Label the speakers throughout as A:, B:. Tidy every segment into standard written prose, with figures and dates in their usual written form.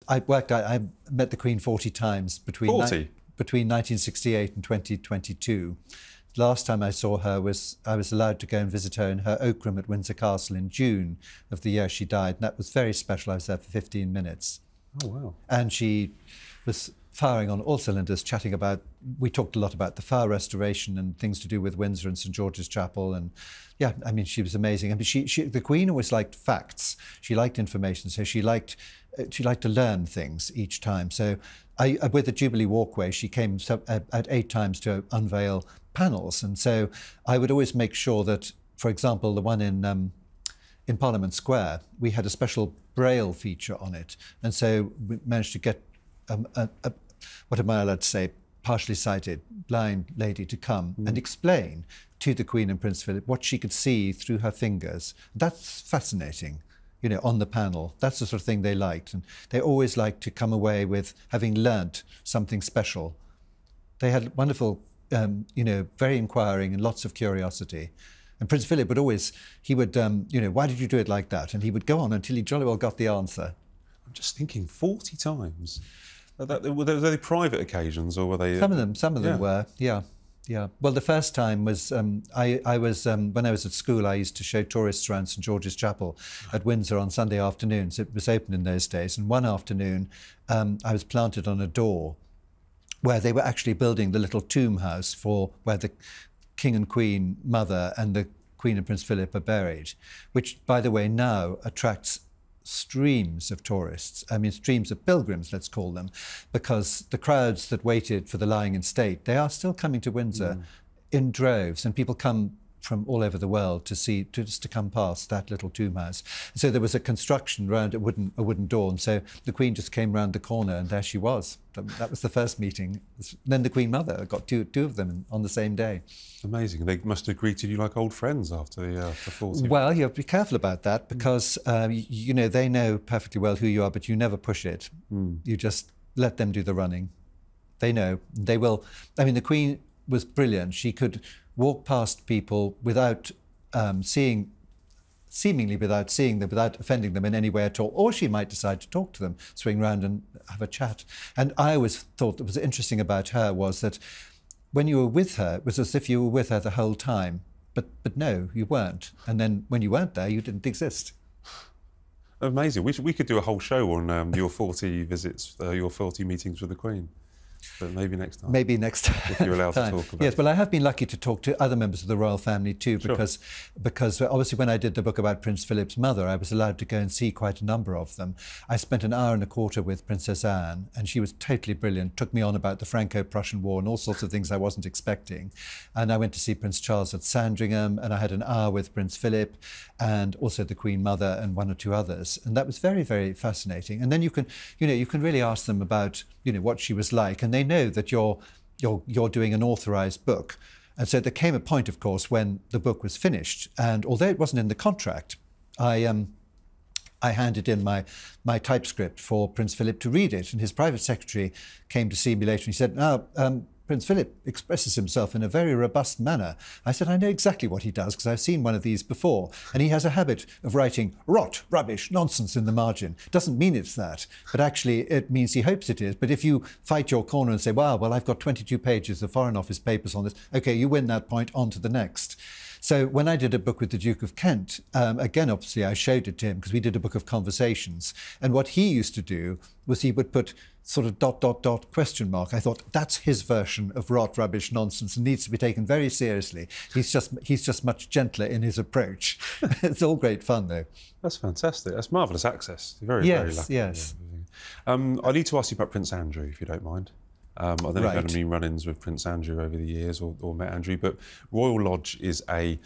A: I met the Queen 40 times between
B: 40?
A: Between 1968 and 2022. Last time I saw her was I was allowed to go and visit her in her oak room at Windsor Castle in June of the year she died, and that was very special. I was there for 15 minutes.
B: Oh, wow.
A: And she was firing on all cylinders, chatting about, we talked a lot about the fire restoration and things to do with Windsor and St George's Chapel. And yeah, I mean, she was amazing. I mean, the Queen always liked facts. She liked information. So she liked to learn things each time. So with the Jubilee Walkway, she came at 8 times to unveil panels. And so I would always make sure that, for example, the one in Parliament Square, we had a special Braille feature on it. And so we managed to get what am I allowed to say, partially sighted, blind lady to come and explain to the Queen and Prince Philip what she could see through her fingers. That's fascinating, you know, on the panel. That's the sort of thing they liked. And they always liked to come away with having learnt something special. They had wonderful, you know, very inquiring and lots of curiosity. And Prince Philip would always, he would, you know, why did you do it like that? And he would go on until he jolly well got the answer.
B: I'm just thinking 40 times. Were they private occasions, or were they?
A: Some of them were, yeah. Well, the first time was I was when I was at school. I used to show tourists around St George's Chapel at Windsor on Sunday afternoons. It was open in those days, and one afternoon I was planted on a door where they were actually building the little tomb house for where the King and Queen Mother and the Queen and Prince Philip are buried, which, by the way, now attracts streams of tourists, I mean streams of pilgrims, let's call them, because the crowds that waited for the lying in state, they are still coming to Windsor in droves, and people come from all over the world to see, just to come past that little tomb house. So there was a construction around a wooden door, and so the Queen just came round the corner, and there she was. That was the first meeting. Then the Queen Mother got two of them on the same day.
B: Amazing. They must have greeted you like old friends after the 40.
A: Well, you have to be careful about that because, you know, they know perfectly well who you are, but you never push it. You just let them do the running. They know. They will. I mean, the Queen was brilliant. She could walk past people without seemingly without seeing them, without offending them in any way at all. Or she might decide to talk to them, swing round and have a chat. And I always thought that was interesting about her was that when you were with her, it was as if you were with her the whole time. But no, you weren't. And then when you weren't there, you didn't exist.
B: Amazing. We could do a whole show on your 40 visits, your 40 meetings with the Queen. But maybe next time.
A: Maybe next time.
B: If you're allowed to talk about it.
A: Yes, well, I have been lucky to talk to other members of the royal family too, because obviously when I did the book about Prince Philip's mother, I was allowed to go and see quite a number of them. I spent an hour and a quarter with Princess Anne, and she was totally brilliant, took me on about the Franco-Prussian War and all sorts of things I wasn't expecting. And I went to see Prince Charles at Sandringham, and I had an hour with Prince Philip and also the Queen Mother and one or two others. And that was very, very fascinating. And then you can really ask them about, you know, what she was like, and they know that you're doing an authorised book. And so there came a point, of course, when the book was finished, and although it wasn't in the contract, I handed in my typescript for Prince Philip to read it, and his private secretary came to see me later and he said, "Now, Prince Philip expresses himself in a very robust manner." I said, "I know exactly what he does because I've seen one of these before. And he has a habit of writing rot, rubbish, nonsense in the margin. Doesn't mean it's that, but actually it means he hopes it is. But if you fight your corner and say, well, I've got 22 pages of Foreign Office papers on this, OK, you win that point, on to the next." So when I did a book with the Duke of Kent, again, obviously, I showed it to him because we did a book of conversations. And what he used to do was he would put sort of ... question mark. I thought, that's his version of rot, rubbish, nonsense, and needs to be taken very seriously. He's just much gentler in his approach. It's all great fun, though.
B: That's fantastic. That's marvellous access. You're very lucky.
A: Yes.
B: I need to ask you about Prince Andrew, if you don't mind. I don't know if you've had any run-ins with Prince Andrew over the years or met Andrew, but Royal Lodge is a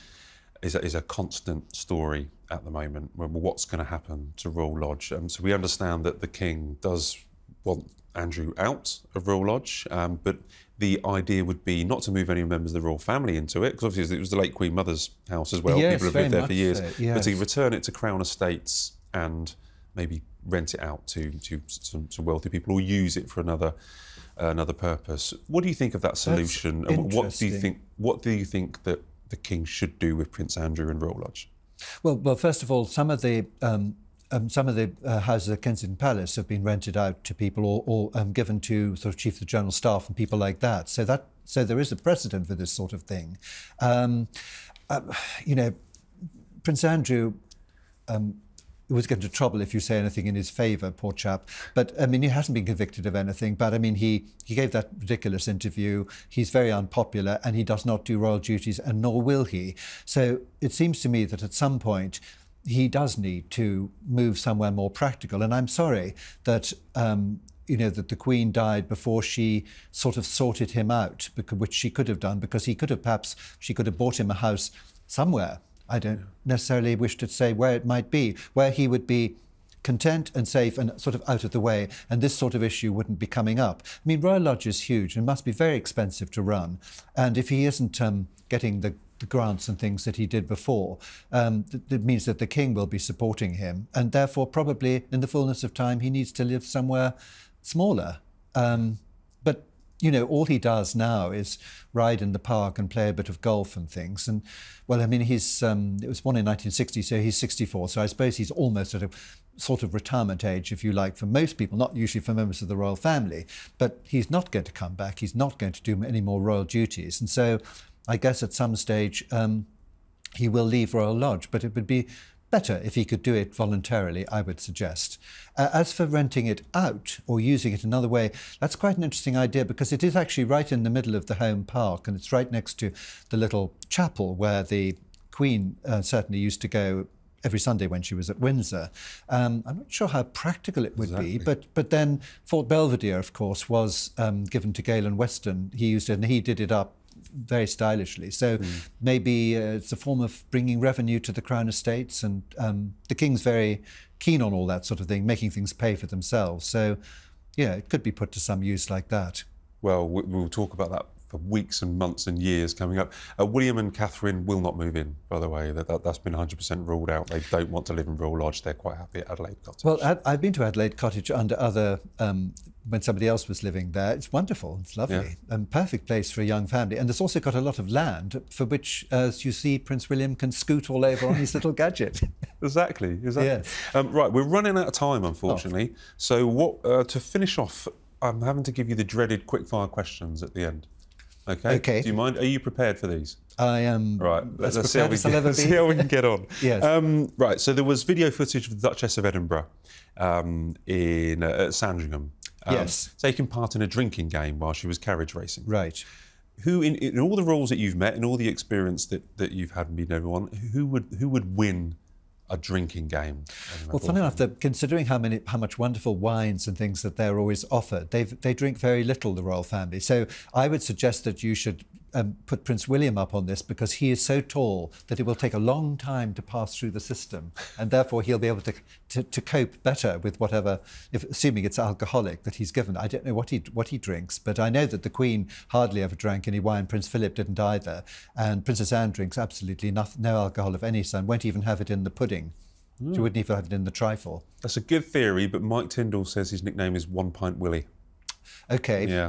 B: constant story at the moment. What's going to happen to Royal Lodge? So we understand that the King does want Andrew out of Royal Lodge, but the idea would be not to move any members of the royal family into it, because obviously it was the late Queen Mother's house as well.
A: Yes,
B: people have lived there for years.
A: So, yes.
B: But to return it to Crown Estates and maybe rent it out to some wealthy people or use it for another purpose. What do you think of that solution? And what do you think that the King should do with Prince Andrew and Royal Lodge?
A: Well, first of all, some of the some of the houses at Kensington Palace have been rented out to people or given to sort of Chief of the General Staff and people like that. So there is a precedent for this sort of thing. You know, Prince Andrew was getting into trouble if you say anything in his favour, poor chap. But, I mean, he hasn't been convicted of anything. But, I mean, he gave that ridiculous interview. He's very unpopular and he does not do royal duties, and nor will he. So it seems to me that at some point he does need to move somewhere more practical. And I'm sorry that, you know, that the Queen died before she sort of sorted him out, which she could have done, because he could have she could have bought him a house somewhere. I don't necessarily wish to say where it might be, where he would be content and safe and sort of out of the way, and this sort of issue wouldn't be coming up. I mean, Royal Lodge is huge and must be very expensive to run. And if he isn't getting the grants and things that he did before, it means that the King will be supporting him. And therefore, probably in the fullness of time, he needs to live somewhere smaller. But you know, all he does now is ride in the park and play a bit of golf and things. And, well, I mean, he's it was born in 1960, so he's 64. So I suppose he's almost at a sort of retirement age, if you like, for most people, not usually for members of the royal family. But he's not going to come back. He's not going to do any more royal duties. And so I guess at some stage he will leave Royal Lodge, but it would be better if he could do it voluntarily, I would suggest. As for renting it out or using it another way, that's quite an interesting idea, because it is actually right in the middle of the home park, and it's right next to the little chapel where the Queen certainly used to go every Sunday when she was at Windsor. I'm not sure how practical it would be, but then Fort Belvedere, of course, was given to Galen Weston. He used it and he did it up very stylishly. So maybe it's a form of bringing revenue to the Crown Estates, and the King's very keen on all that sort of thing, making things pay for themselves. So, yeah, it could be put to some use like that.
B: Well, we'll talk about that for weeks and months and years coming up. William and Catherine will not move in, by the way. That's been 100% ruled out. They don't want to live in Royal Lodge. They're quite happy at Adelaide Cottage.
A: Well, I've been to Adelaide Cottage under other, when somebody else was living there. It's wonderful. It's lovely. And perfect place for a young family. And it's also got a lot of land for which, as you see, Prince William can scoot all over on his little gadget.
B: Exactly.
A: Yes.
B: Right, we're running out of time, unfortunately. So what to finish off, I'm having to give you the dreaded quickfire questions at the end. Okay. Do you mind? Are you prepared for these?
A: I am.
B: Right. Let's see how we can get on.
A: Yes.
B: Right. So there was video footage of the Duchess of Edinburgh at Sandringham.
A: Yes.
B: Taking part in a drinking game while she was carriage racing.
A: Right.
B: Who, in all the roles that you've met and all the experience that you've had and been everyone, who would win a drinking game?
A: Well, funny enough, considering how much wonderful wines and things that they're always offered, they drink very little, the royal family. So I would suggest that you should put Prince William up on this, because he is so tall that it will take a long time to pass through the system, and therefore he'll be able to cope better with whatever, assuming it's alcoholic that he's given. I don't know what he drinks, but I know that the Queen hardly ever drank any wine. Prince Philip didn't either, and Princess Anne drinks absolutely no alcohol of any sort, won't even have it in the pudding. She wouldn't even have it in the trifle.
B: That's a good theory, but Mike Tyndall says his nickname is 1 Pint Willie.
A: Okay.
B: Yeah.